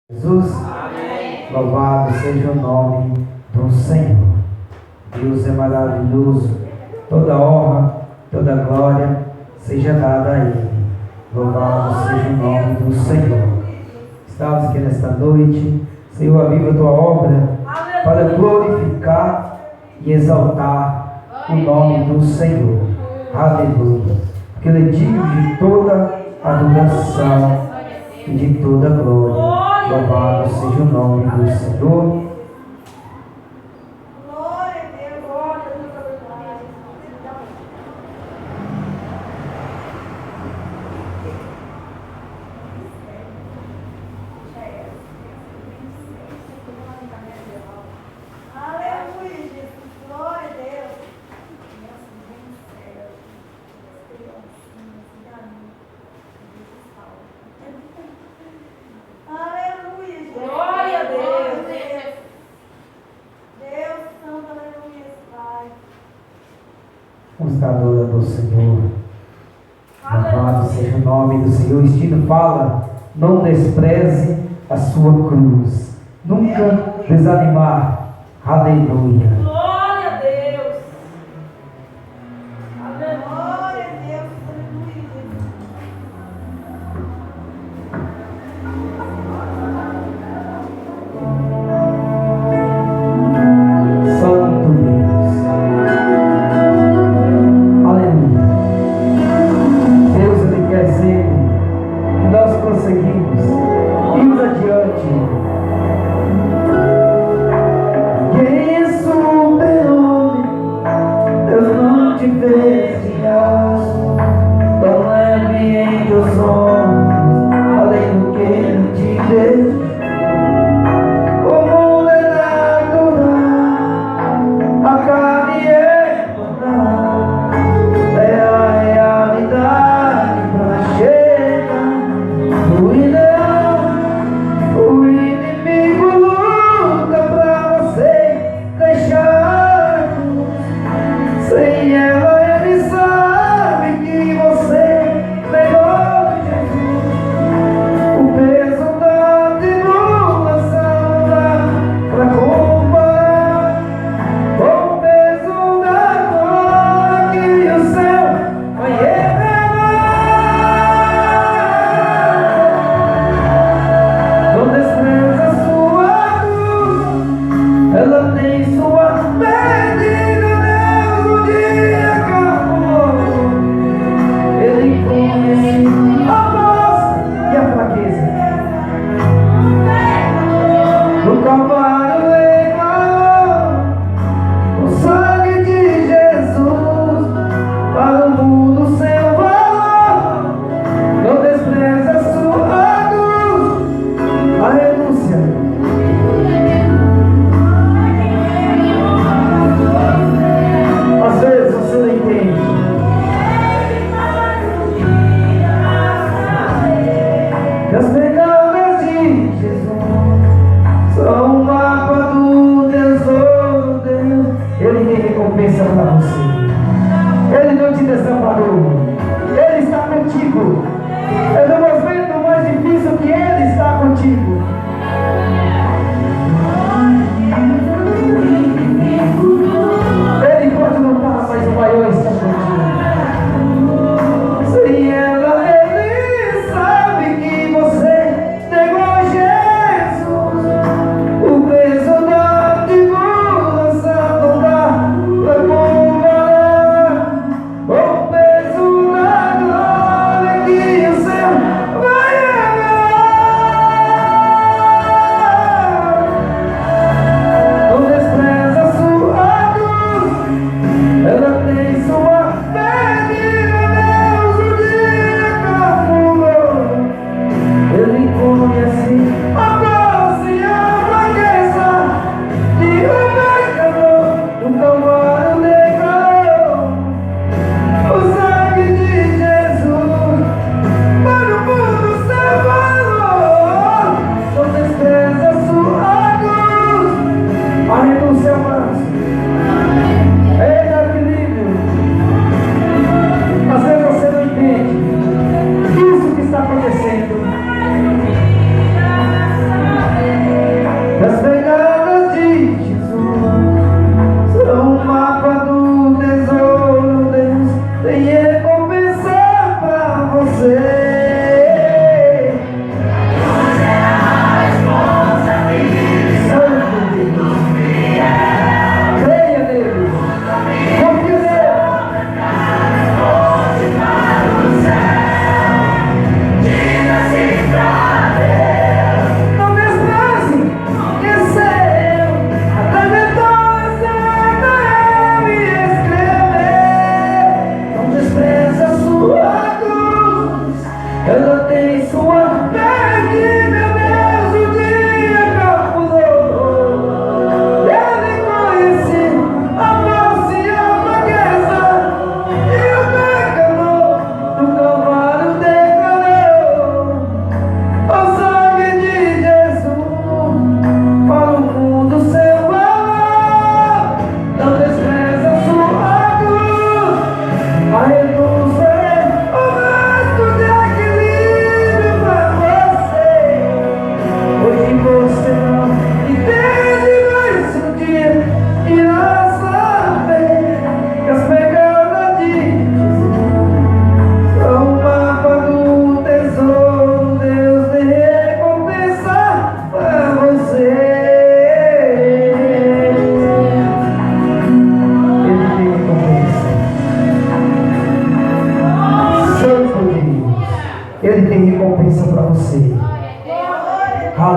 Jesus, amém. Louvado seja o nome do Senhor. Deus é maravilhoso, toda honra, toda glória seja dada a Ele. Louvado seja o nome do Senhor. Estamos aqui nesta noite, Senhor, aviva a tua obra para glorificar e exaltar o nome do Senhor. Aleluia. Porque Ele é digno de toda adoração e de toda glória. Louvado seja o nome do Senhor. Glória a Deus, glória a Deus. Aleluia, Jesus, glória a Deus. Aleluia, Jesus. Glória a Deus. Deus santo, aleluia, Pai. Vamos estar adorando ao Senhor. Louvado seja o nome do Senhor. O Estilo fala: não despreze a sua cruz. Nunca desanimar. Aleluia. Glória a Deus. Aleluia. Glória a Deus, aleluia, Jesus. Santo Deus. Aleluia. Deus, Ele quer sempre que nós prosseguimos, irmos adiante. Quem é super-homem, Deus não te fez de aço, tão leve em teus ombros, além do que Ele te deu. Como é natural, a carne é banal, é a realidade pra chegar no ideal. O inimigo luta pra você deixar a cruz. Sem ela ele sabe que você negou Jesus. O peso da tribulação dá pra comparar com o peso da glória que o céu vai revelar. Não despreza sua cruz, ela tem sua medida. Deus um dia acabou. Ele conhece a voz e a fraqueza. No Calvário declarou o sangue de Jesus para o mundo seu valor. Não despreza sua cruz, a renúncia. Às vezes você não entende. Que as pegadas de Jesus são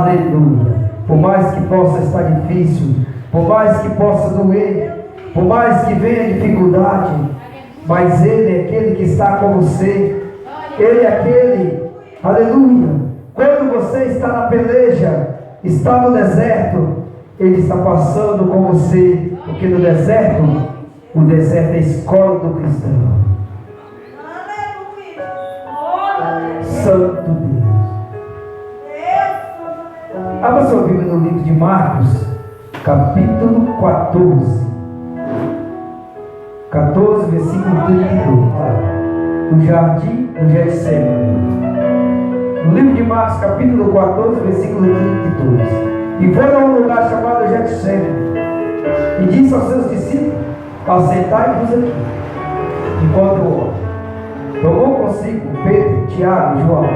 Aleluia. Por mais que possa estar difícil, por mais que possa doer, por mais que venha dificuldade, mas Ele é aquele que está com você. Ele é aquele, aleluia. Quando você está na peleja, está no deserto, Ele está passando com você, porque no deserto, o deserto é a escola do cristão. Santo Deus. Abra sua Bíblia no livro de Marcos, capítulo 14. 14, versículo 32. No jardim do Getsemane. No livro de Marcos, capítulo 14, versículo 32. E foram a um lugar chamado Getsemane. E disse aos seus discípulos: assentai-vos aqui, enquanto eu oro. Tomou consigo Pedro, Tiago e João.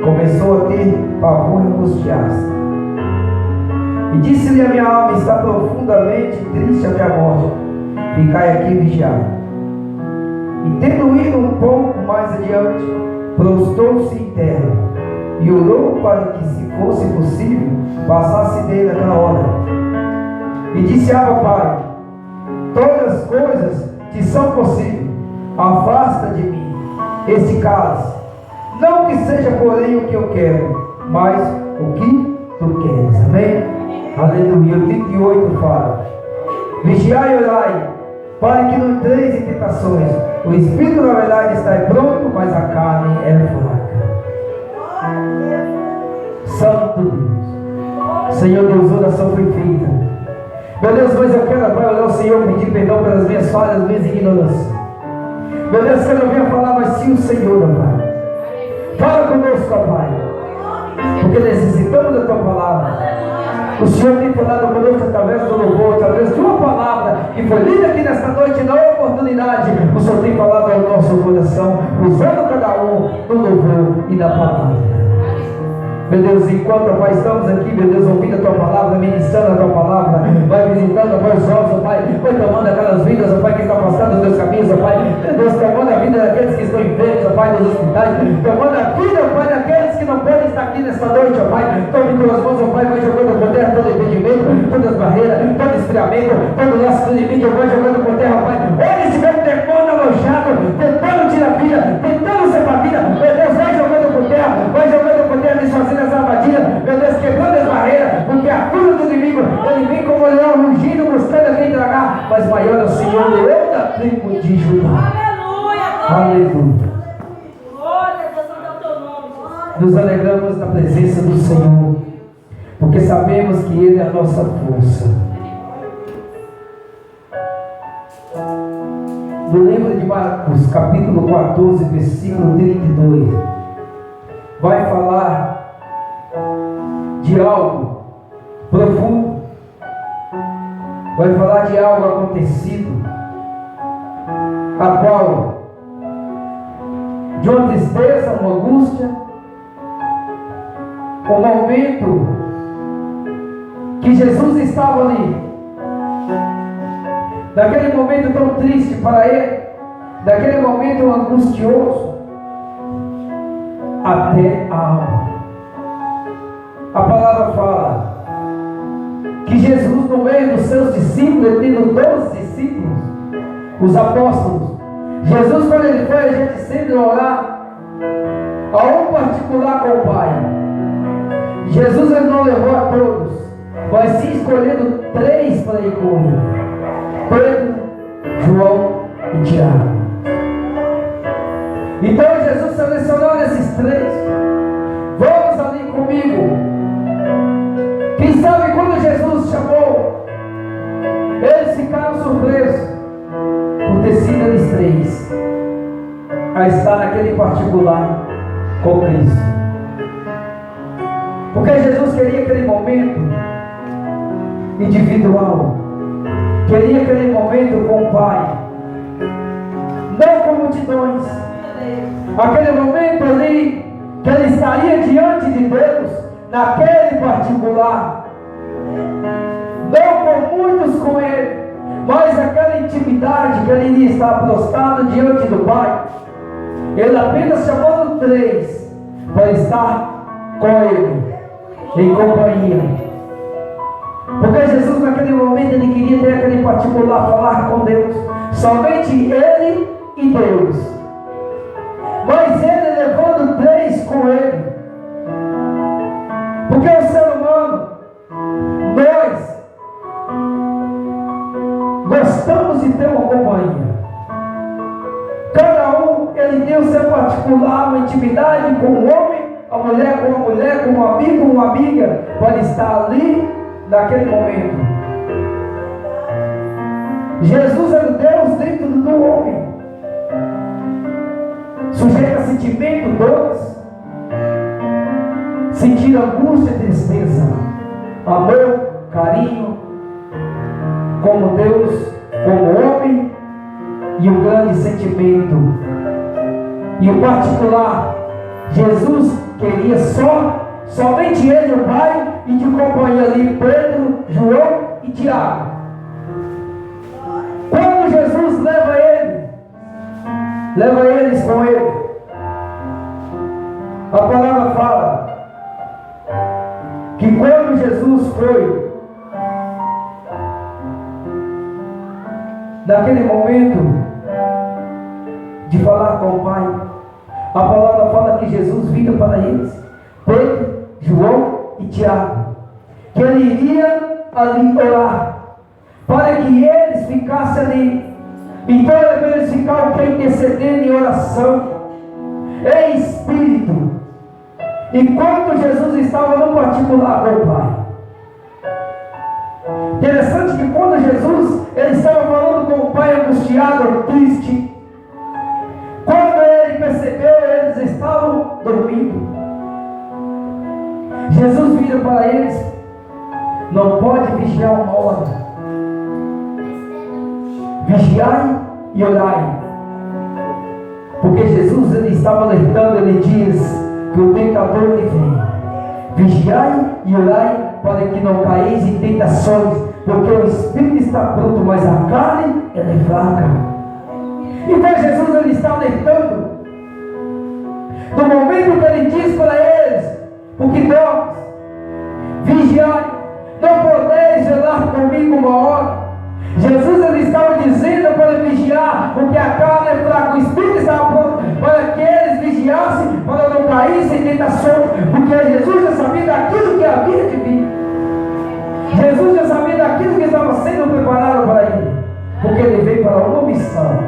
Começou a ter pavor e angustiar-se. E disse-lhe: a minha alma está profundamente triste até a morte. Ficai aqui e vigiai. E tendo ido um pouco mais adiante, prostrou-se em terra e orou para que, se fosse possível, passasse dele aquela hora. E disse: Abba, Pai, todas as coisas te são possíveis. Afasta de mim esse cálice. Não que seja, porém, o que eu quero, mas o que tu queres. Amém? Aleluia. O 38 fala: vigiai e orai, para que não entreis em tentações. O espírito, na verdade, está pronto, mas a carne é fraca. Santo Deus. Senhor Deus, oração foi feita. Meu Deus, mas eu quero, Pai, orar ao Senhor, pedir perdão pelas minhas falhas, minhas ignorâncias. Meu Deus, que eu não venha falar, mas sim o Senhor, Pai. Fala conosco, Pai, porque necessitamos da Tua palavra. O Senhor tem falado conosco através do louvor, através de uma palavra que foi lida aqui nesta noite, na oportunidade. O Senhor tem falado ao nosso coração, usando cada um no louvor e na palavra. Meu Deus, enquanto, Pai, estamos aqui, meu Deus, ouvindo a Tua palavra, ministrando a Tua palavra, vai visitando, Pai, os nossos, Pai, vai tomando aquelas vidas, Pai, que estão passando os Teus caminhos, Pai, meu Deus, tomando a vida daqueles que estão enfermos, Pai, nos hospitais, tomando a vida, Pai, daqueles que não podem estar aqui nesta noite, Pai, tome em Tuas mãos, Pai, vai jogando por terra todo impedimento, todas as barreiras, todo esfriamento, todo laço do inimigo, vai jogando por terra, Pai, olha esse meu demônio alojado, tentando tirar a vida, tentando separar a vida, meu Deus, vai jogando por terra, desfazendo as armadilhas, meu Deus, quebrando as barreiras, porque a cura do inimigo, ele vem como leão rugindo, buscando a quem tragar, mas maior é o Senhor, leão da tribo de Judá. Aleluia. Aleluia. Glória a Deus, é o Teu nome, Jesus. Nos alegramos na presença do Senhor, porque sabemos que Ele é a nossa força. No livro de Marcos, capítulo 14, versículo 32, vai falar de algo profundo, vai falar de algo acontecido, a qual, de uma tristeza, uma angústia, um momento que Jesus estava ali, naquele momento tão triste para ele, naquele momento angustioso, até a alma. A palavra fala que Jesus, no meio dos seus discípulos, ele tendo 12 discípulos, os apóstolos, Jesus, quando ele foi a Getsemane orar a um particular com o Pai, Jesus, ele não levou a todos, mas sim escolhendo 3 para ir com ele: Pedro, João e Tiago. Então Jesus selecionou esses 3. Vamos ali comigo. Quem sabe quando Jesus chamou, eles ficaram surpresos por ter sido eles 3 a estar naquele particular com Cristo. Porque Jesus queria aquele momento individual, queria aquele momento com o Pai, não com multidões. Aquele momento ali que ele estaria diante de Deus, naquele particular, não com muitos com ele, mas aquela intimidade que ele iria estar prostrado diante do Pai. Ele apenas chamando 3 para estar com ele. em companhia. Porque Jesus naquele momento ele queria ter aquele particular, falar com Deus, somente ele e Deus. Mas ele levando 3 com ele, porque o ser humano, nós gostamos de ter uma companhia. Cada um, ele tem o seu particular, uma intimidade com o homem, a mulher com a mulher, com um amigo, uma amiga, para estar ali naquele momento. Jesus era Deus dentro do homem, sujeito a sentimento, dores, sentir angústia e tristeza, amor, carinho, como Deus, como homem, e o grande sentimento e o particular. Jesus queria somente ele, o Pai, e de companhia ali Pedro, João e Tiago. Quando Jesus leva eles com ele, a palavra fala que quando Jesus foi, naquele momento de falar com o Pai, a palavra fala que Jesus vira para eles, Pedro, João e Tiago, que ele iria ali orar, para que eles ficassem ali. Então eles ficaram intercedendo em oração, em espírito, enquanto Jesus estava no particular com o Pai. Interessante que quando Jesus ele estava falando com o Pai angustiado, triste, quando ele percebeu, eles estavam dormindo. Jesus vira para eles: não pode vigiar uma hora, vigiai e orai. Porque Jesus ele estava alertando, ele diz que o tentador ele vem. Vigiai e orai para que não caís em tentações, porque o espírito está pronto, mas a carne ela é fraca. Então Jesus ele está alertando. No momento que ele diz para eles: porque nós vigiai, não podeis velar comigo uma hora. Jesus ele estava dizendo para vigiar, porque a carne é fraca, o espírito estava pronto para que eles vigiassem, para não caíssem em tentações, porque Jesus já sabia daquilo que havia de vir. Jesus já sabia daquilo que estava sendo preparado para ele, porque ele veio para uma missão.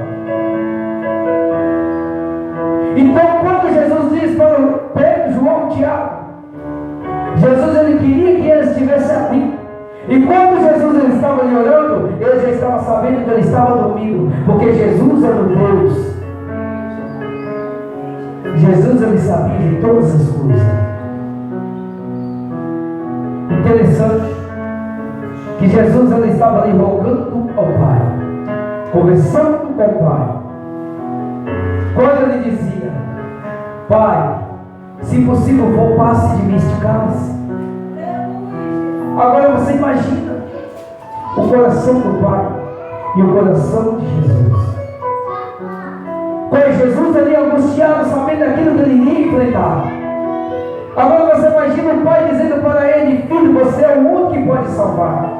Então quando Jesus diz para Pedro, João e Tiago, Jesus ele queria que eles estivessem ali. E quando Jesus ele estava ali orando, ele já estava sabendo que ele estava dormindo, porque Jesus era o Deus. Jesus ele sabia de todas as coisas. Interessante que Jesus ele estava ali rogando ao Pai, conversando com o Pai. Quando ele dizia: Pai, se possível for, passe de mim este cálice. Agora você imagina o coração do Pai e o coração de Jesus. Com Jesus ali angustiado, sabendo daquilo que ele iria enfrentar. Agora você imagina o Pai dizendo para ele: filho, você é o único que pode salvar.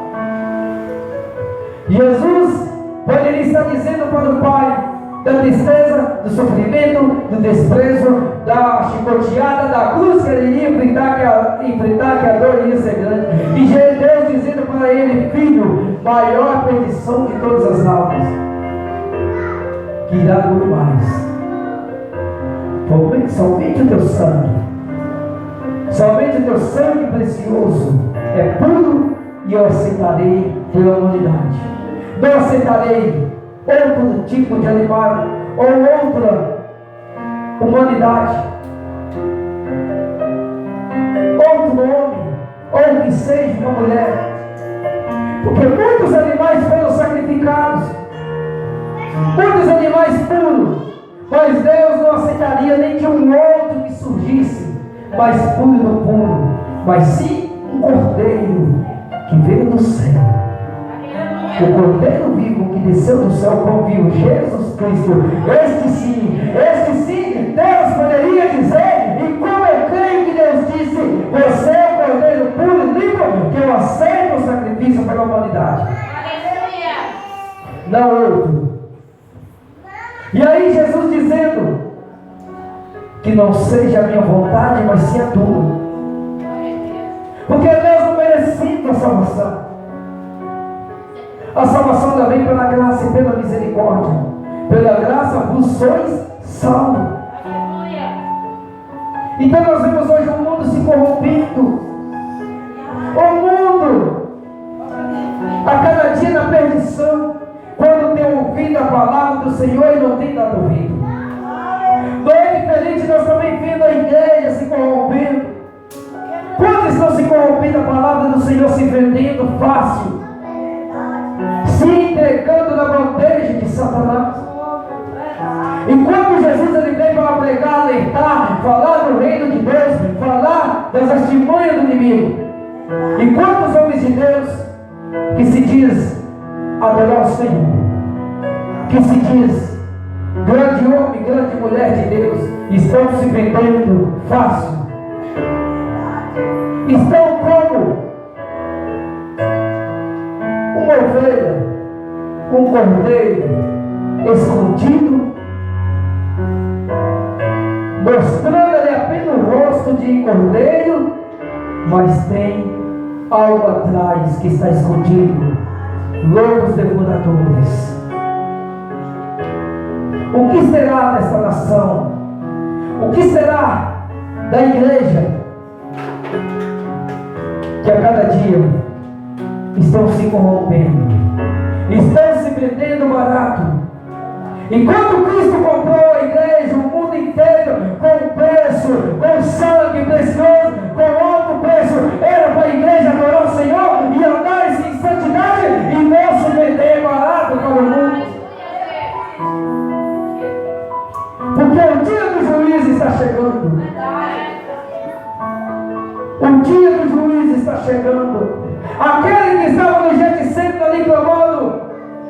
Jesus poderia estar dizendo para o Pai da tristeza, do sofrimento, do desprezo, da chicoteada, da cruz que ele iria enfrentar, que a dor iria ser grande. E Deus dizendo para ele: filho, maior perdição de todas as almas, que irá doer mais. Somente o teu sangue, somente o teu sangue precioso é puro, e eu aceitarei pela humanidade. Não aceitarei outro tipo de animal ou outra humanidade, outro homem, ou que seja uma mulher, porque muitos animais foram sacrificados, muitos animais puros, mas Deus não aceitaria nem de um outro que surgisse mais puro do puro, mas sim um cordeiro que veio do céu. O cordeiro vivo que desceu do céu com vivo, Jesus Cristo. Este sim, Deus poderia dizer, e como eu creio que Deus disse: você é o cordeiro não outro. E aí Jesus dizendo que não seja a minha vontade, mas sim a tua. Porque nós não merecemos a salvação. A salvação ela vem pela graça e pela misericórdia. Pela graça vos sois salvos. Então nós vemos hoje o mundo se corrompendo. O mundo a cada dia na perdição. Quando tem ouvido a palavra do Senhor e não tem dado ouvido. Não é diferente, nós também vendo a igreja se corrompendo. Quantos estão se corrompendo a palavra do Senhor, se vendendo fácil, se entregando na bandeja de Satanás? Enquanto Jesus ele veio para pregar, alertar, falar do reino de Deus, falar das testemunhas do inimigo. E quantos homens de Deus que se diz adorar o Senhor, que se diz grande homem, grande mulher de Deus, estão se vendendo fácil. Estão como uma ovelha, um cordeiro escondido, mostrando-lhe apenas o rosto de cordeiro, mas tem algo atrás que está escondido, lobos devoradores. O que será desta nação? O que será da igreja que a cada dia estão se corrompendo, estão se vendendo barato? Enquanto Cristo comprou a igreja, o mundo inteiro, com preço, com sangue precioso, com alto preço, era para a igreja adorar o Senhor e andar em santidade e não se vender barato para o mundo. Porque o dia do juízo está chegando. O dia do juízo está chegando. Aquele que estava no Getsemane ali clamando,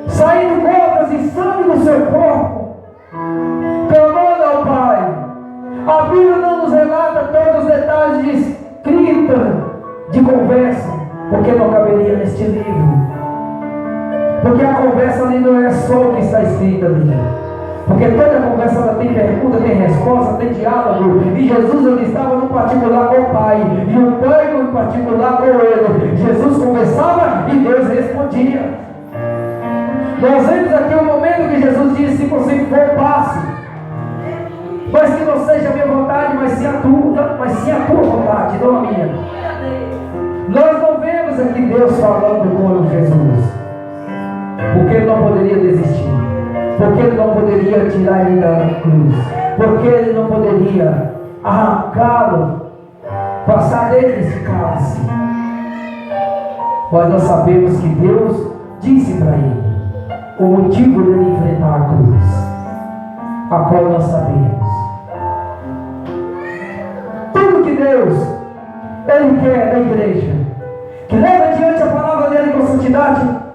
saindo gotas e sangue do seu corpo, clamando ao Pai. A Bíblia não nos relata todos os detalhes de escrita, de conversa, porque não caberia neste livro. Porque a conversa ali não é só o que está escrito ali. Porque toda conversa ela tem pergunta, tem resposta, tem diálogo. E Jesus ele estava no particular com o Pai. E o Pai no particular com ele. Jesus conversava e Deus respondia. Nós vemos aqui um momento que Jesus disse: se você for, passe. Mas que não seja a minha vontade, mas sim a tua vontade, não a minha. Nós não vemos aqui Deus falando com Jesus. Porque ele não poderia desistir. Porque ele não poderia tirar ele da cruz. Porque ele não poderia arrancá-lo, passar dele esse cálice. Mas nós sabemos que Deus disse para ele o motivo dele enfrentar a cruz, a qual nós sabemos. Tudo que Deus ele quer da igreja, que leva adiante a palavra dele com santidade,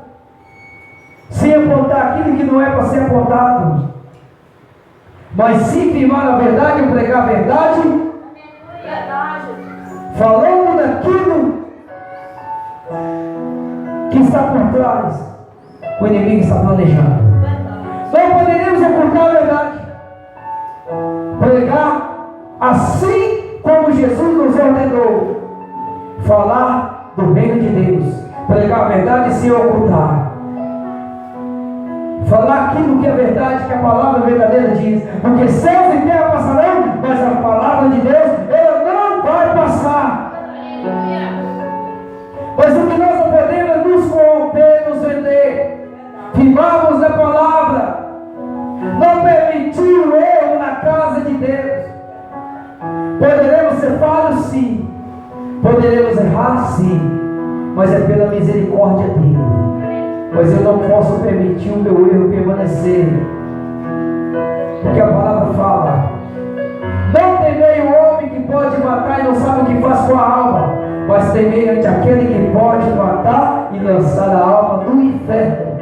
sem apontar aquilo que não é para ser apontado, mas sim firmar a verdade e pregar a verdade, falando daquilo que está por trás, o inimigo está planejando. Não poderíamos ocultar a verdade, pregar assim como Jesus nos ordenou, falar do reino de Deus, pregar a verdade sem ocultar. Falar aquilo que é verdade, que a palavra verdadeira diz. Porque céus e terra passarão, mas a palavra de Deus, ela não vai passar. Mas o que nós não podemos é nos corromper, nos vender. Firmarmos na palavra. Não permitir o erro na casa de Deus. Poderemos ser falhos, sim. Poderemos errar, sim. Mas é pela misericórdia dele. Mas eu não posso permitir o meu erro permanecer. Porque a palavra fala: não temei o homem que pode matar e não sabe o que faz com a alma, mas temei ante aquele que pode matar e lançar a alma no inferno.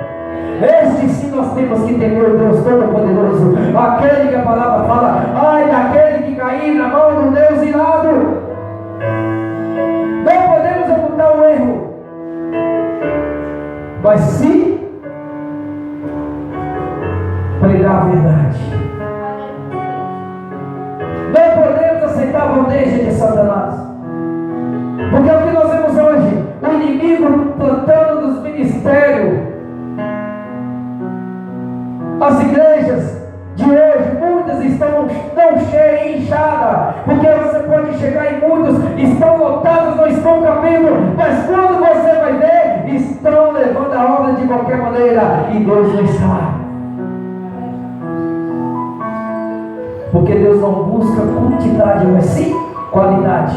Este sim nós temos que temer o Deus Todo-Poderoso. Aquele que a palavra fala: ai daquele que cair na mão do Deus irado. Não podemos ocultar o erro, mas sim pregar a verdade. Não podemos aceitar a bandeja de Satanás, porque é o que nós vemos hoje, o inimigo plantando nos ministérios. As igrejas de hoje, muitas estão não cheias, inchadas, porque você pode chegar em muitos, estão lotados, não estão cabendo, mas quando você vai ver, estão levando a obra de qualquer maneira, e Deus não está. Porque Deus não busca quantidade, mas sim qualidade.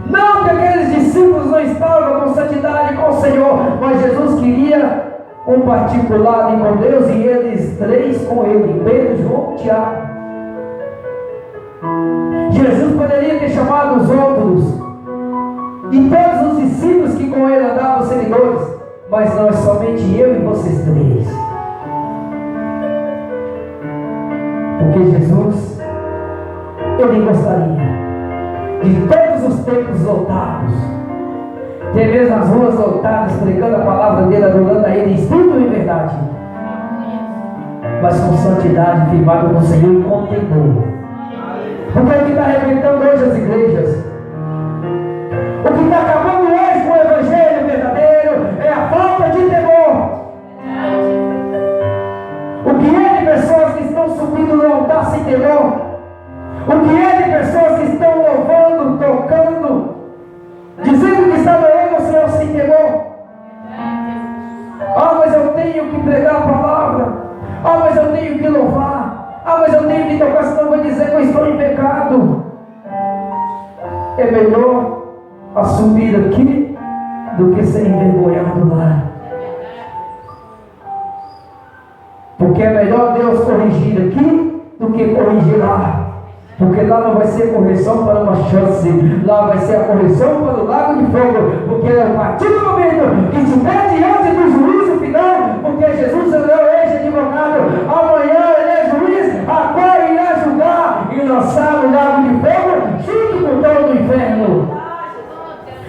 Não que aqueles discípulos não estavam com santidade com o Senhor, mas Jesus queria um particular ali com Deus, e eles três com ele, Pedro, João e Tiago. Jesus poderia ter chamado os outros e todos os discípulos que com ele andavam, seguidores, mas não, é somente eu e vocês três. Porque Jesus, ele gostaria de todos os templos lotados, ter mesmo as ruas lotadas, pregando a palavra dele, adorando a ele em espírito e em verdade, mas com santidade, firmado no Senhor e com temor. Porque o que está arrebentando hoje as igrejas, o que está acabando hoje com o evangelho verdadeiro, é a falta de temor. O que é de pessoas que estão subindo no altar sem temor? O que é de pessoas que estão louvando, tocando, dizendo que está adorando o Senhor sem temor? Ah, mas eu tenho que pregar a palavra. Ah, mas eu tenho que louvar. Ah, mas eu tenho que tocar, senão vou dizer que eu estou em pecado. É melhor assumir aqui do que ser envergonhado lá. Porque é melhor Deus corrigir aqui do que corrigir lá. Porque lá não vai ser correção para uma chance, lá vai ser a correção para o lago de fogo. Porque a partir do momento que estiver diante do juízo final, porque Jesus é o ex-advogado, amanhã ele é juiz, agora irá julgar e lançar no lago de fogo junto com todo o inferno.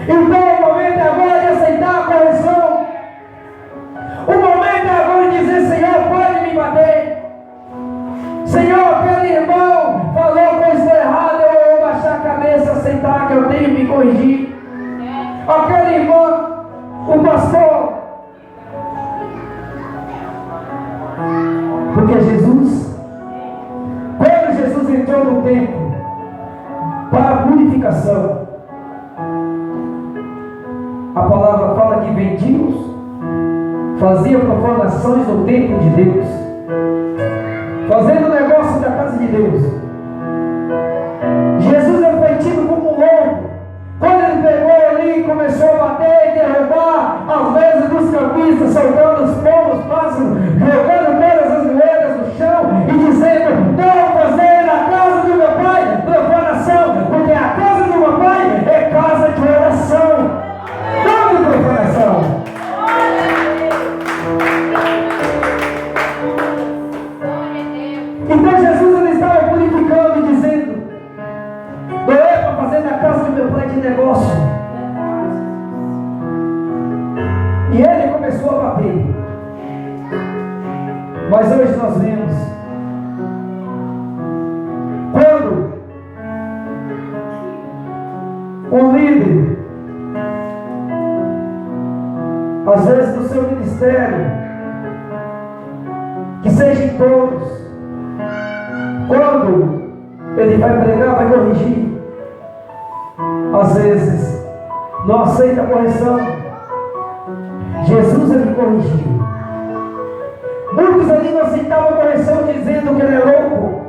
Então o momento é agora de aceitar a correção. O momento é agora de dizer: Senhor, pode me bater. Senhor, aquele irmão falou coisa errada, eu vou baixar a cabeça, aceitar que eu tenho que me corrigir. Aquele irmão, o pastor. Porque Jesus, quando Jesus entrou no templo para a purificação, a palavra fala que vendidos faziam profanações no templo de Deus, fazendo negócio da casa de Deus. Jesus foi tido como um louco. Quando ele pegou ali e começou a bater e derrubar as mesas dos campistas, soltando os pombos, pássaros, jogando todas as moedas no chão e dizendo: não fazer na casa do meu pai profanação, porque a casa do meu pai é casa de oração, não de profanação. Então Jesus ele estava purificando e dizendo: não é para fazer na casa do meu pai de negócio. E ele começou a bater. Mas hoje nós vemos, quando um líder, às vezes no seu ministério, que seja em todos, quando ele vai pregar, vai corrigir, às vezes não aceita a correção. Jesus ele corrigiu. Muitos ali não aceitavam a correção, dizendo que ele é louco,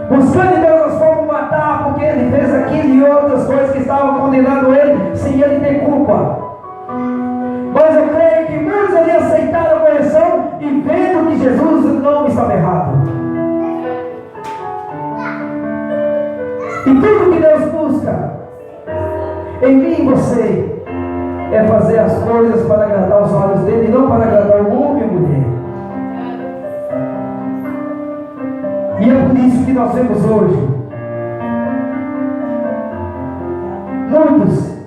buscando em todas as formas matar, porque ele fez aquilo e outras coisas que estavam condenando ele, sem ele ter culpa. Mas eu creio que muitos ali aceitaram a correção e vendo que Jesus não estava errado. E tudo que Deus busca em mim e você é fazer as coisas para agradar os olhos dele e não para agradar o homem e a mulher. E é por isso que nós vemos hoje muitos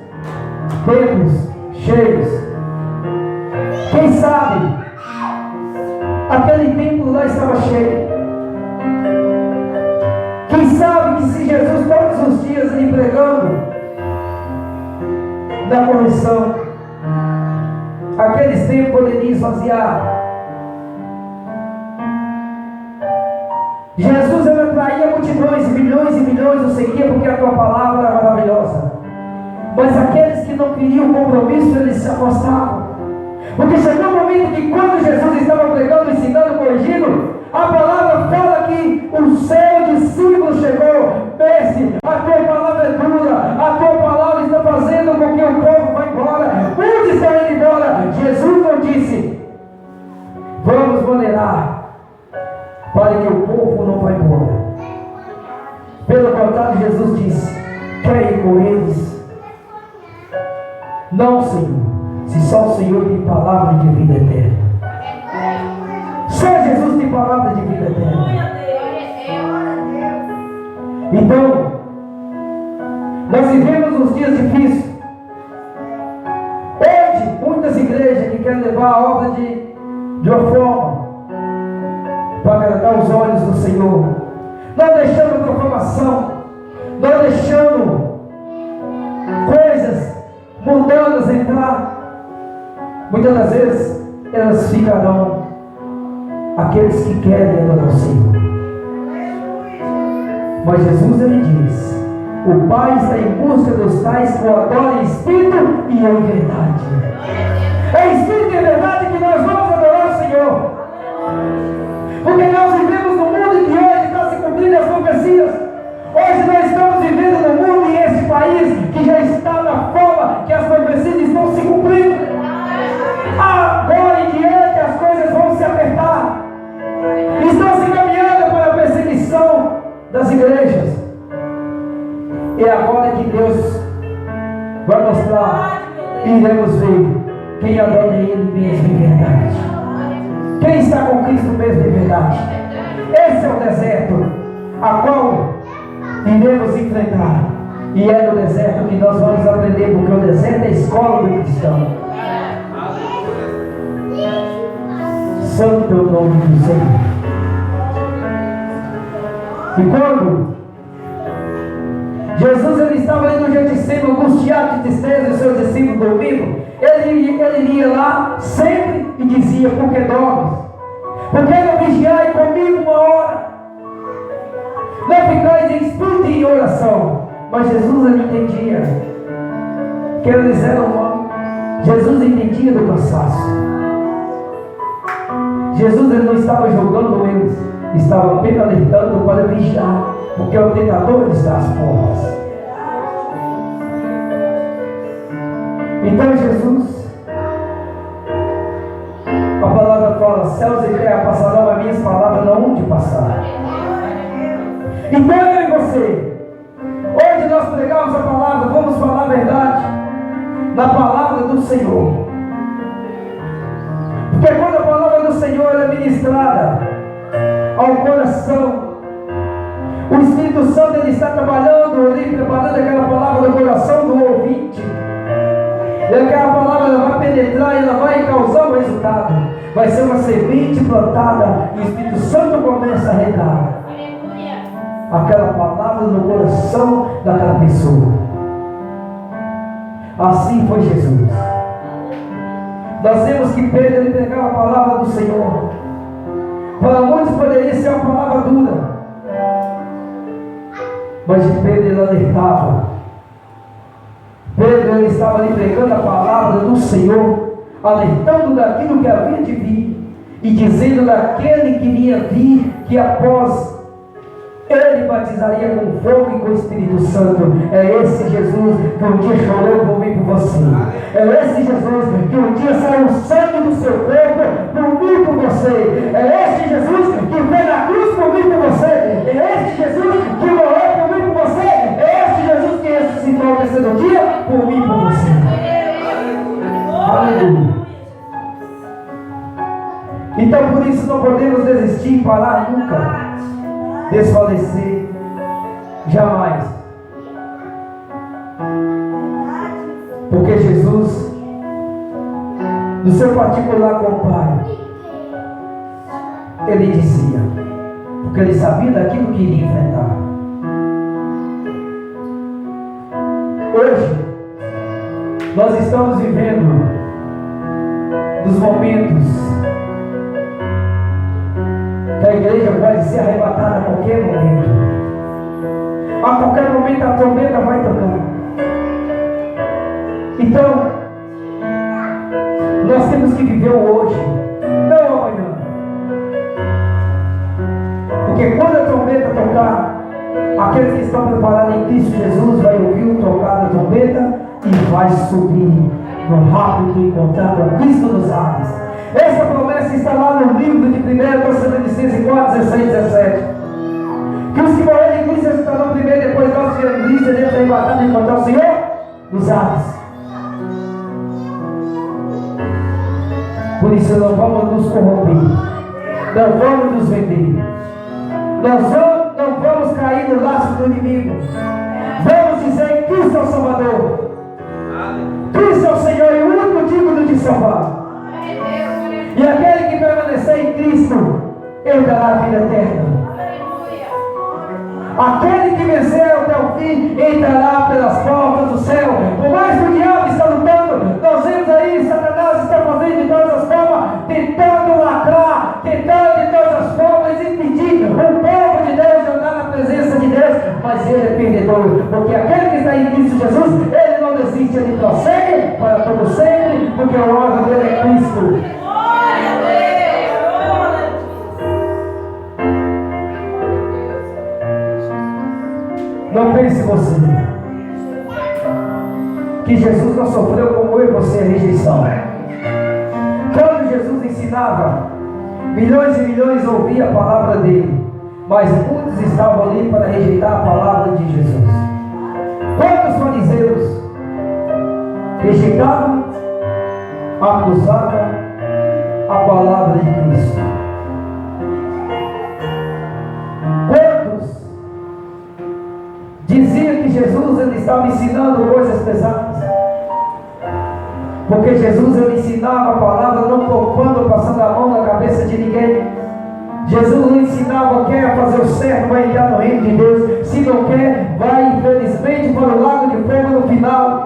templos cheios. Quem sabe aquele templo lá estava cheio. Quem sabe que se Jesus todos os dias lhe pregando na correção, aqueles templos poderiam esvaziar. Jesus atraía multidões, milhões e milhões, não sei o quê, porque a tua palavra era maravilhosa. Mas aqueles que não queriam compromisso, eles se afastavam. Porque chegou um momento que quando Jesus estava pregando, ensinando, corrigindo, a palavra fala que o seu discípulo chegou. Mestre, a tua palavra é dura, a tua palavra está fazendo com que o povo vá embora. Muitos estão indo embora. Jesus não disse: vamos moderar, para que o povo não vá embora. Pelo contrário, Jesus disse: quer ir com eles? Não, Senhor, se só o Senhor tem palavra de vida eterna. Só Jesus tem palavra de vida eterna. Então, nós vivemos uns dias difíceis. Hoje, muitas igrejas que querem levar a obra de uma forma para agradar os olhos do Senhor, não deixando a proclamação, não deixando coisas mundanas entrar. Muitas das vezes elas ficarão aqueles que querem adorar o Senhor. Mas Jesus, ele diz: o Pai está em busca dos tais que o adoram em espírito e em verdade. É em espírito e em verdade que nós vamos adorar o Senhor. Porque nós vivemos num mundo que hoje está se cumprindo as profecias. Hoje nós estamos vivendo num mundo e esse país que já está na forma que as profecias estão se cumprindo. Agora em diante as coisas vão se apertar. Estão se caminhando para a perseguição das igrejas. E agora que Deus vai mostrar, iremos ver quem adora Ele mesmo em verdade. Quem está com Cristo mesmo em verdade. Esse é o deserto a qual iremos enfrentar. E é no deserto que nós vamos aprender, porque o deserto é a escola do cristão. Santo é o nome do Senhor. E quando Jesus ele estava ali no Getsemane, angustiado de tristeza, e os seus discípulos dormindo, ele ia lá sempre e dizia: por que dormes? Por que não vigiai comigo uma hora? Não ficais em espírito e em oração. Mas Jesus ele entendia que eles eram humanos. Jesus entendia do cansaço. Jesus ele não estava julgando eles, estava apenas alertando para vigiar, porque o tentador está às portas. Então Jesus, a palavra fala: céus e terra passarão, as minhas palavras não hão de passar. Então eu e você, hoje nós pregamos a palavra, vamos falar a verdade na palavra do Senhor. Porque quando a palavra do Senhor é ministrada ao coração, o Espírito Santo ele está trabalhando ali, preparando aquela palavra no coração do ouvinte. E aquela palavra ela vai penetrar e ela vai causar um resultado. Vai ser uma semente plantada e o Espírito Santo começa a regar aquela palavra no coração daquela pessoa. Assim foi Jesus. Nós temos que Pedro ele pregava a palavra do Senhor. Para muitos poderia ser uma palavra dura, mas de Pedro ele alertava. Pedro ele estava ali pregando a palavra do Senhor, alertando daquilo que havia de vir e dizendo daquele que iria vir, que após ele batizaria com fogo e com o Espírito Santo. É esse Jesus que um dia chorou por mim e por você. É esse Jesus que um dia saiu o sangue do seu corpo por mim e por você. É este Jesus que veio na cruz por mim e por você. É este Jesus que morreu por mim e por você. É este Jesus que ressuscitou no terceiro dia por mim e por você. Aleluia. Então por isso não podemos desistir, parar nunca, desfalecer, jamais. Porque Jesus, no seu particular com o Pai, ele dizia, porque ele sabia daquilo que iria enfrentar. Hoje, nós estamos vivendo dos momentos que a igreja pode ser arrebatada a qualquer momento. A qualquer momento a trombeta vai tocar. Então, nós temos que viver o hoje, não o amanhã. Porque quando a trombeta tocar, aqueles que estão preparados em Cristo Jesus vai ouvir o tocar da trombeta e vai subir no rápido encontrar com Cristo nos ares. Essa promessa está lá no livro de 1 Tessalonicenses 4, 16, 17. Que os que morrerem em Cristo estarão primeiro, depois nós que em Cristo seremos arrebatados e encontrar o Senhor nos ares. Por isso não vamos nos corromper, não vamos nos vender, não vamos cair no laço do inimigo. Vamos dizer: Cristo é o Salvador, Cristo é o Senhor e o único digno de salvar. E aquele que permanecer em Cristo herdará a vida eterna. Aquele que vencer até o fim entrará pelas portas do céu. Por mais que o diabo está lutando, nós vemos aí Satanás está fazendo de todas as formas, tentando lacrar, tentando de todas as formas impedir o povo de Deus de andar na presença de Deus. Mas ele é perdedor, porque aquele que está em Cristo Jesus, ele não desiste, ele prossegue para todo sempre, porque o órgão dele é Cristo. Não pense você que Jesus não sofreu como eu e você a rejeição. Quando Jesus ensinava, milhões e milhões ouviam a palavra dele, mas muitos estavam ali para rejeitar a palavra de Jesus. Quantos fariseus rejeitavam, acusavam a palavra de Cristo? Quantos diziam que Jesus ele estava ensinando coisas pesadas? Porque Jesus ele ensinava a palavra não poupando, passando a mão na cabeça de ninguém. Jesus não ensinava: quer fazer o certo, vai entrar no reino de Deus. Se não quer, vai infelizmente para o lago de fogo no final.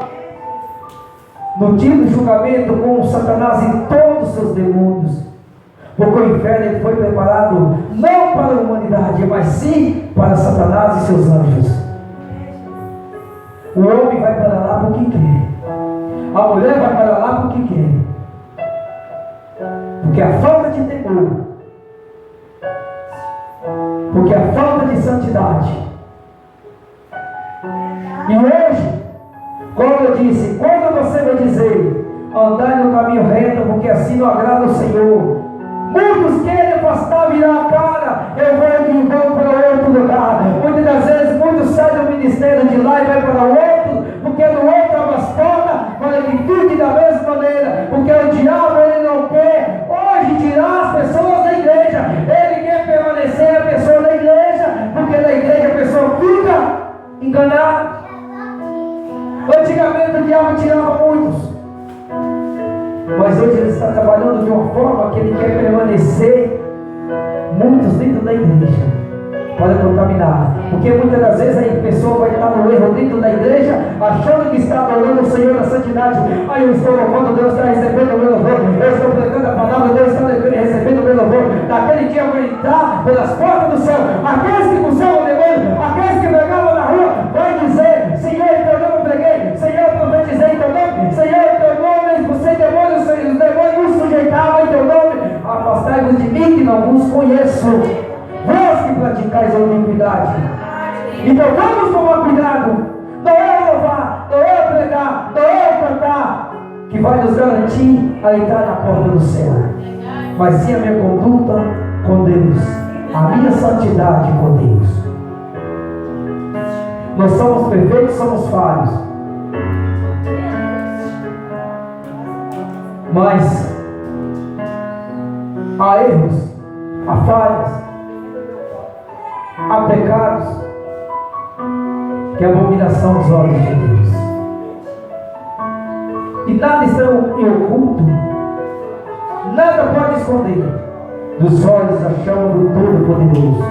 No dia do julgamento com Satanás e todos os seus demônios. Porque o inferno ele foi preparado não para a humanidade, mas sim para Satanás e seus anjos. O homem vai para lá porque quer. A mulher vai para lá porque quer. Porque a falta de temor, porque a falta de santidade. E hoje, como eu disse, quando você vai dizer: andai no caminho reto, porque assim não agrada o Senhor, muitos querem afastar, virar a cara. Eu vou para outro lugar. Muitas das vezes, muitos saem do ministério de lá e vai para o outro, porque no outro abre as portas, para que fique da mesma maneira. Porque o diabo ele não quer hoje tirar as pessoas da igreja, ele quer permanecer a pessoa da igreja, porque na igreja a pessoa fica enganada. Antigamente o diabo tirava muitos, mas hoje ele está trabalhando de uma forma que ele quer permanecer muitos dentro da igreja para contaminar. Porque muitas das vezes a pessoa vai estar no erro dentro da igreja, achando que está adorando o Senhor na santidade. Aí eu estou louvando, Deus está recebendo o meu louvor, eu estou pregando a palavra, Deus está recebendo o meu louvor. Naquele dia eu vou entrar pelas portas do céu. Aqueles que buscavam o demônio, aqueles que pregavam na rua, vai dizer: Senhor, em teu nome preguei, Senhor, profetizei em teu nome, Senhor, em teu nome expulsei demônios, os demônios nos sujeitavam em teu nome. Afastai-vos de mim que não vos conheço, vós que praticais a iniquidade. Então vamos tomar cuidado. Não é eu louvar, não é eu pregar, não é eu cantar que vai nos garantir a entrar na porta do céu, mas sim a minha conduta com Deus, a minha santidade com Deus. Nós somos perfeitos, somos falhos, mas há erros, há falhas, há pecados que é abominação aos olhos de Deus. E nada está em oculto, nada pode esconder. dos olhos a chama do Todo-Poderoso.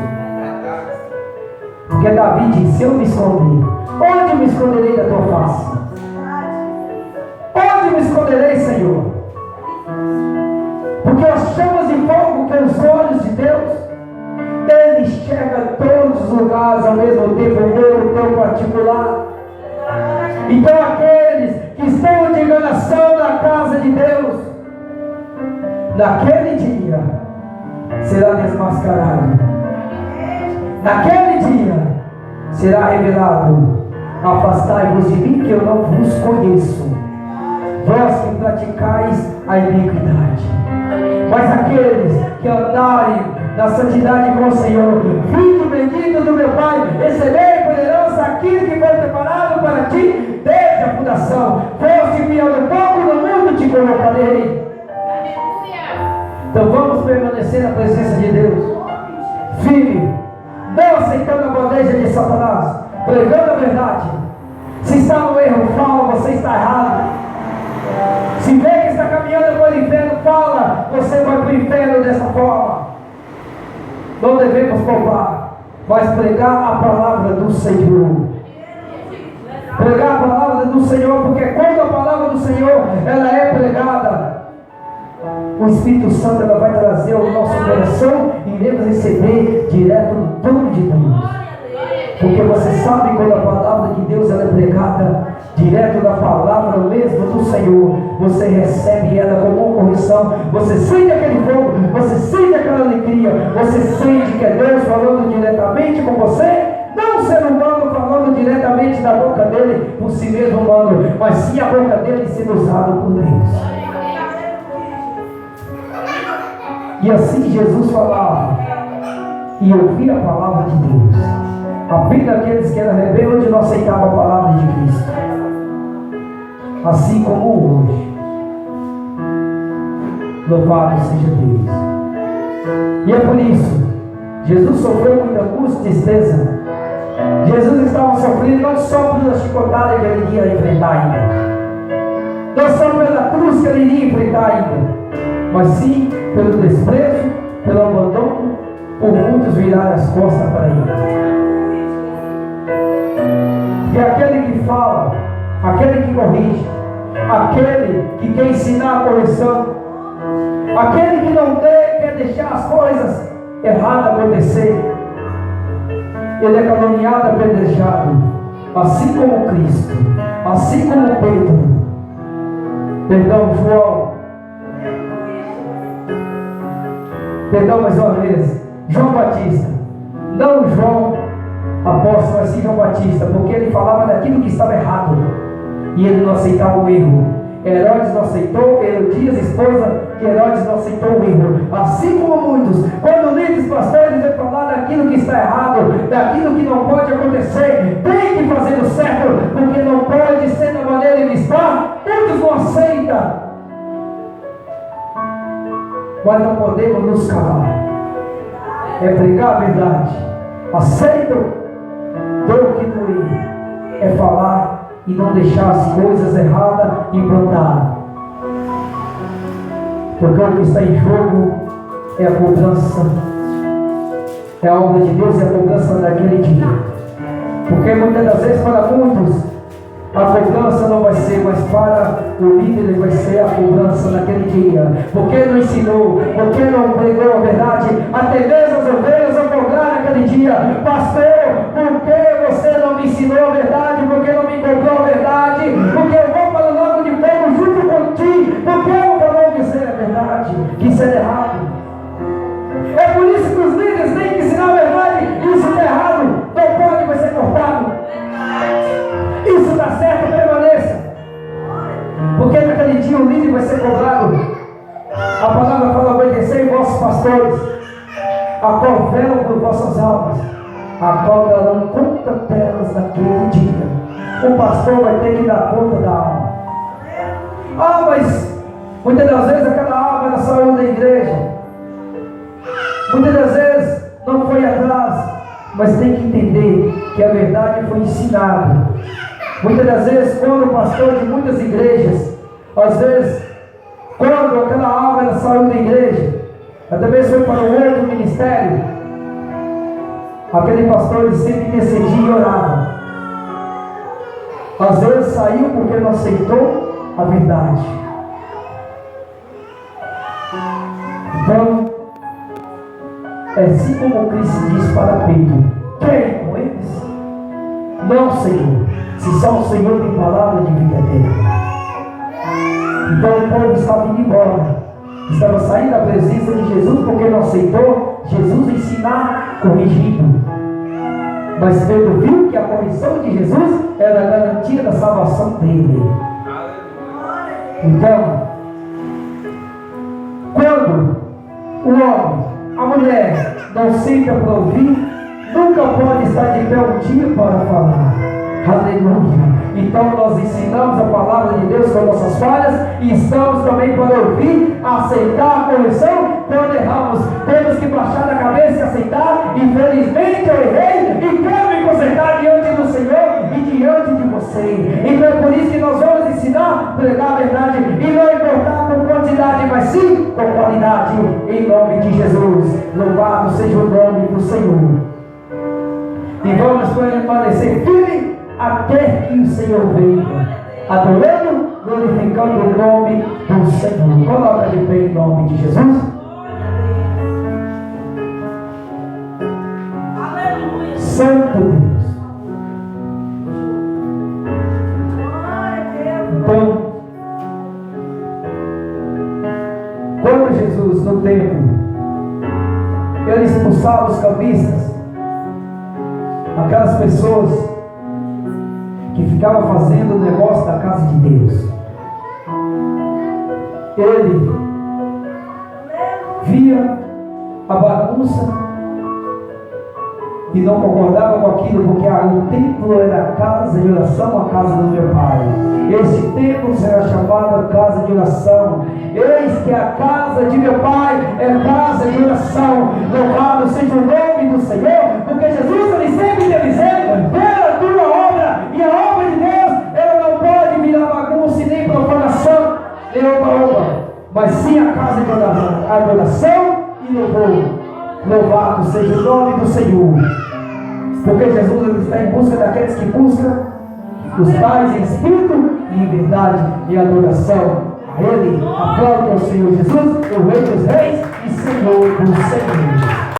Porque Davi disse: se eu me esconder, onde me esconderei da tua face? Onde me esconderei, Senhor? Porque as chamas de fogo, que os olhos de Deus, Ele enxerga todos os lugares ao mesmo tempo, o meu, o teu particular. Então aqueles que estão de enganação na casa de Deus, naquele dia será desmascarado. Naquele dia será revelado: afastai-vos de mim, que eu não vos conheço, vós que praticais a iniquidade. Mas aqueles que andarem na santidade com o Senhor, filho bendito do meu Pai, receberei por herança aquilo que foi preparado para ti desde a fundação. Foste fiel no pouco, no mundo te colocarei. Então vamos permanecer na presença de Deus, firme, não aceitando a bandeja de Satanás, pregando a verdade. Se está no erro, fala: você está errado. Se vê que está caminhando para o inferno, fala: você vai para o inferno dessa forma. Não devemos poupar, mas pregar a palavra do Senhor. Pregar a palavra do Senhor, porque quando a palavra do Senhor ela é pregada, o Espírito Santo ela vai trazer ao nosso coração e iremos receber direto do trono de Deus. Porque você sabe, quando a palavra de Deus ela é pregada direto da palavra mesmo do Senhor, você recebe ela como uma correção. Você sente aquele fogo, você sente aquela alegria, você sente que é Deus falando diretamente com você. Não um ser humano falando diretamente da boca dele por si mesmo humano, mas sim a boca dele sendo usada por Deus. E assim Jesus falava e ouvia a palavra de Deus. Apenas aqueles que eram rebeldes não aceitavam a palavra de Cristo. Assim como hoje. Louvado seja Deus. E é por isso, Jesus sofreu muita angústia e tristeza. Jesus estava sofrendo não só pela chicotada que ele iria enfrentar ainda, não só pela cruz que ele iria enfrentar ainda, mas sim pelo desprezo, pelo abandono, por muitos virarem as costas para ele. E aquele que fala, aquele que corrige, aquele que quer ensinar a correção, aquele que não quer deixar as coisas erradas acontecer, ele é caluniado, apedrejado, assim como Cristo, assim como Pedro, perdão mais uma vez, João Batista, não João apóstolo, mas sim João Batista, porque ele falava daquilo que estava errado e ele não aceitava o erro. Herodes não aceitou, Herodias, esposa de Herodes, não aceitou o erro. Assim como muitos, quando líderes pastores vão falar daquilo que está errado, daquilo que não pode acontecer, tem que fazer o certo, porque não pode ser da maneira que está, muitos não aceitam. Mas não podemos nos calar, é pregar a verdade. Aceitam, dou que doer, é falar e não deixar as coisas erradas implantar. Porque o que está em jogo é a cobrança, é a obra de Deus e a cobrança daquele dia. Porque muitas das vezes para muitos a cobrança não vai ser, mas para o líder vai ser a cobrança naquele dia. Porque não ensinou, porque não pregou a verdade, até mesmo as ovelhas vão cobrar naquele dia: pastor, por que você não me ensinou a verdade? Por que não me cobrou a verdade? Porque eu vou para o lago de fogo junto contigo. Porque eu não falou que isso é verdade, que isso é errado. É por isso que os líderes têm que ensinar a verdade. Isso está errado, não pode, vai ser cortado. Isso está certo, permaneça. Porque naquele dia o líder vai ser cobrado. A palavra fala: obedecei vossos pastores, a qual velam por vossas almas, a qual darão conta delas naquele dia. O pastor vai ter que dar conta da alma. Mas muitas das vezes aquela alma ela saiu da igreja, muitas das vezes não foi atrás, mas tem que entender que a verdade foi ensinada. Muitas das vezes, quando o pastor de muitas igrejas, às vezes, quando aquela alma ela saiu da igreja, Até mesmo foi para o outro ministério. Aquele pastor, ele sempre decidia e orava. Às vezes saiu porque não aceitou a verdade. Então, é assim como Cristo diz para Pedro: querem com eles? Não, Senhor, se só o Senhor tem palavra de vida eterna. Então o povo estava indo embora, estava saindo da presença de Jesus porque não aceitou Jesus ensinar corrigindo. Mas Pedro viu que a correção de Jesus era a garantia da salvação dele. Então, quando o homem, a mulher não senta para ouvir, nunca pode estar de pé um dia para falar. Aleluia. Então nós ensinamos a palavra de Deus com nossas falhas e estamos também para ouvir, aceitar a correção. Quando erramos, temos que baixar a cabeça e aceitar. Infelizmente eu errei e quero me consertar diante do Senhor e diante de você. Então é por isso que nós vamos ensinar, pregar a verdade e não importar com quantidade, mas sim com qualidade, em nome de Jesus. Louvado seja o nome do Senhor. E vamos permanecer firmes até que o Senhor venha, adorando, glorificando o nome do Senhor. Coloca de pé em nome de Jesus. Aleluia. Santo Deus. Então, quando Jesus no templo, ele expulsava os cambistas, aquelas pessoas que ficava fazendo o negócio da casa de Deus. Ele via a bagunça e não concordava com aquilo, porque o templo era a casa de oração, a casa do meu Pai. Esse templo será chamado a casa de oração. Eis que a casa de meu Pai é casa de oração. Louvado seja o nome do Senhor, porque Jesus ele sempre está dizendo: pela tua obra, e a obra de Deus, ela não pode virar bagunça e nem profanação, nem oba-oba, mas sim a casa de adoração e louvor. Louvado seja o nome do Senhor, porque Jesus ele está em busca daqueles que buscam os tais em espírito e em verdade e adoração a Ele. Aplaude ao Senhor Jesus, o Rei dos Reis e Senhor dos Senhores.